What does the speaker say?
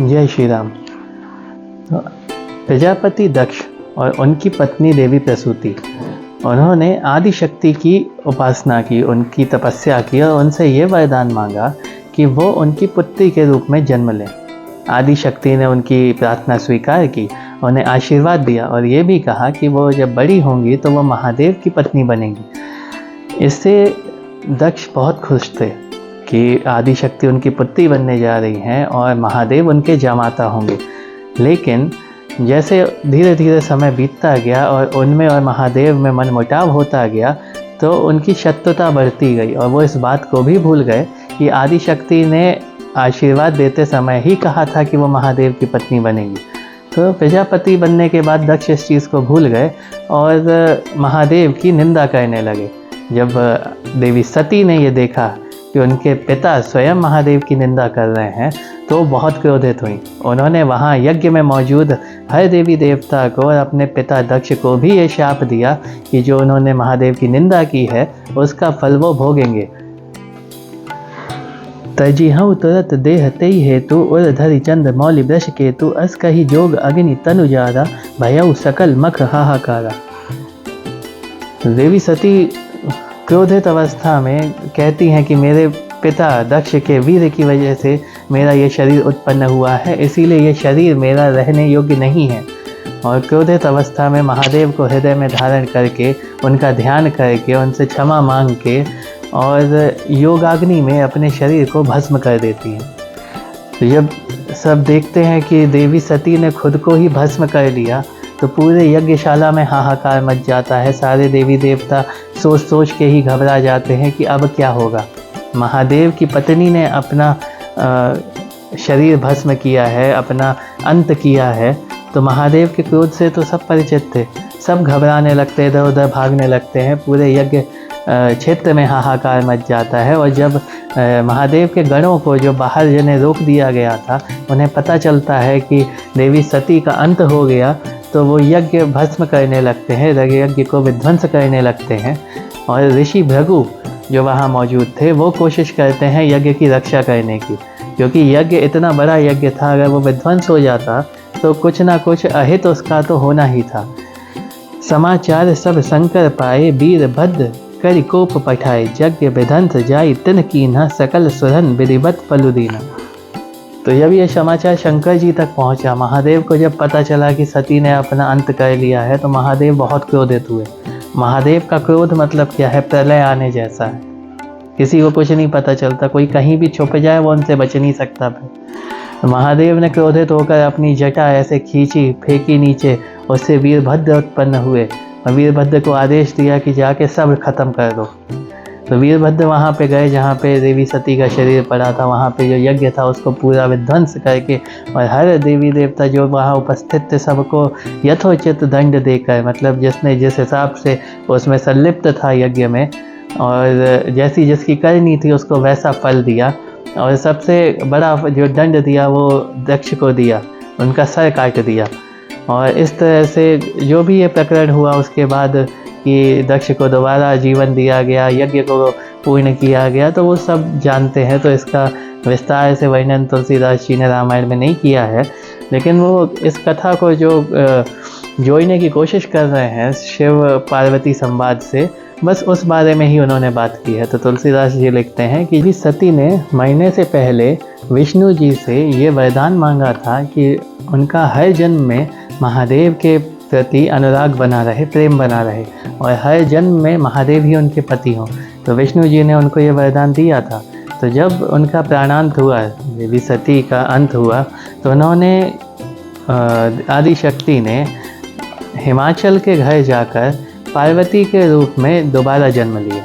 जय श्री राम। तो प्रजापति दक्ष और उनकी पत्नी देवी प्रसूति, उन्होंने आदि शक्ति की उपासना की, उनकी तपस्या की और उनसे ये वरदान मांगा कि वो उनकी पुत्री के रूप में जन्म लें। आदि शक्ति ने उनकी प्रार्थना स्वीकार की, उन्हें आशीर्वाद दिया और ये भी कहा कि वो जब बड़ी होंगी तो वो महादेव की पत्नी बनेंगी। इससे दक्ष बहुत खुश थे कि आदि शक्ति उनकी पुत्री बनने जा रही हैं और महादेव उनके जामाता होंगे। लेकिन जैसे धीरे धीरे समय बीतता गया और उनमें और महादेव में मनमुटाव होता गया, तो उनकी शत्रुता बढ़ती गई और वो इस बात को भी भूल गए कि आदि शक्ति ने आशीर्वाद देते समय ही कहा था कि वो महादेव की पत्नी बनेगी। तो प्रजापति बनने के बाद दक्ष इस चीज़ को भूल गए और महादेव की निंदा करने लगे। जब देवी सती ने ये देखा कि उनके पिता स्वयं महादेव की निंदा कर रहे हैं, तो बहुत क्रोधित हुई। उन्होंने वहाँ यज्ञ में मौजूद हर देवी देवता को और अपने पिता दक्ष को भी ये शाप दिया कि जो उन्होंने महादेव की निंदा की है उसका फल वो भोगेंगे। तजिहु तुरत देह तेई हेतु उर धरि चंद मौलि वृष केतु अस कही जोग अग्नि तनुजारा भयउ सकल मख हाहाकारा। देवी सती क्रोधित अवस्था में कहती हैं कि मेरे पिता दक्ष के वीर की वजह से मेरा ये शरीर उत्पन्न हुआ है, इसीलिए ये शरीर मेरा रहने योग्य नहीं है। और क्रोधित अवस्था में महादेव को हृदय में धारण करके, उनका ध्यान करके, उनसे क्षमा मांग के और योगाग्नि में अपने शरीर को भस्म कर देती हैं। तो जब सब देखते हैं कि देवी सती ने खुद को ही भस्म कर लिया, तो पूरे यज्ञशाला में हाहाकार मच जाता है। सारे देवी देवता सोच सोच के ही घबरा जाते हैं कि अब क्या होगा। महादेव की पत्नी ने अपना शरीर भस्म किया है, अपना अंत किया है, तो महादेव के क्रोध से तो सब परिचित थे। सब घबराने लगते, इधर उधर भागने लगते हैं। पूरे यज्ञ क्षेत्र में हाहाकार मच जाता है। और जब महादेव के गणों को जो बाहर जिन्हें रोक दिया गया था, उन्हें पता चलता है कि देवी सती का अंत हो गया, तो वो यज्ञ भस्म करने लगते हैं, यज्ञ को विध्वंस करने लगते हैं। और ऋषि भृगु जो वहाँ मौजूद थे, वो कोशिश करते हैं यज्ञ की रक्षा करने की, क्योंकि यज्ञ इतना बड़ा यज्ञ था, अगर वो विध्वंस हो जाता तो कुछ ना कुछ अहित उसका तो होना ही था। समाचार सब शंकर पाए, वीर भद्र करि कोप पठाए, यज्ञ विध्वंस जाई तिन कीन्हा, सकल सुरन विधिवत फलुदीना। तो जब ये समाचार शंकर जी तक पहुंचा, महादेव को जब पता चला कि सती ने अपना अंत कर लिया है, तो महादेव बहुत क्रोधित हुए। महादेव का क्रोध मतलब क्या है? प्रलय आने जैसा है। किसी को कुछ नहीं पता चलता, कोई कहीं भी छुप जाए वो उनसे बच नहीं सकता। फिर महादेव ने क्रोधित होकर अपनी जटा ऐसे खींची, फेंकी नीचे, उससे वीरभद्र उत्पन्न हुए और वीरभद्र को आदेश दिया कि जाके सब खत्म कर दो। तो वीरभद्र वहाँ पे गए जहाँ पे देवी सती का शरीर पड़ा था, वहाँ पे जो यज्ञ था उसको पूरा विध्वंस करके और हर देवी देवता जो वहाँ उपस्थित थे सबको यथोचित दंड देकर, मतलब जिसने जिस हिसाब से उसमें संलिप्त था यज्ञ में और जैसी जिसकी करनी थी उसको वैसा फल दिया। और सबसे बड़ा जो दंड दिया वो दक्ष को दिया, उनका सर काट दिया। और इस तरह से जो भी ये प्रकरण हुआ उसके बाद कि दक्ष को दोबारा जीवन दिया गया, यज्ञ को पूर्ण किया गया, तो वो सब जानते हैं। तो इसका विस्तार से वर्णन तुलसीदास जी ने रामायण में नहीं किया है, लेकिन वो इस कथा को जो जोड़ने की कोशिश कर रहे हैं शिव पार्वती संवाद से, बस उस बारे में ही उन्होंने बात की है। तो तुलसीदास जी लिखते हैं कि भी सती ने मरने से पहले विष्णु जी से ये वरदान मांगा था कि उनका हर जन्म में महादेव के प्रति अनुराग बना रहे, प्रेम बना रहे और हर जन्म में महादेव ही उनके पति हों। तो विष्णु जी ने उनको ये वरदान दिया था। तो जब उनका प्राणांत हुआ, देवी सती का अंत हुआ, तो उन्होंने आदि शक्ति ने हिमाचल के घर जाकर पार्वती के रूप में दोबारा जन्म लिया।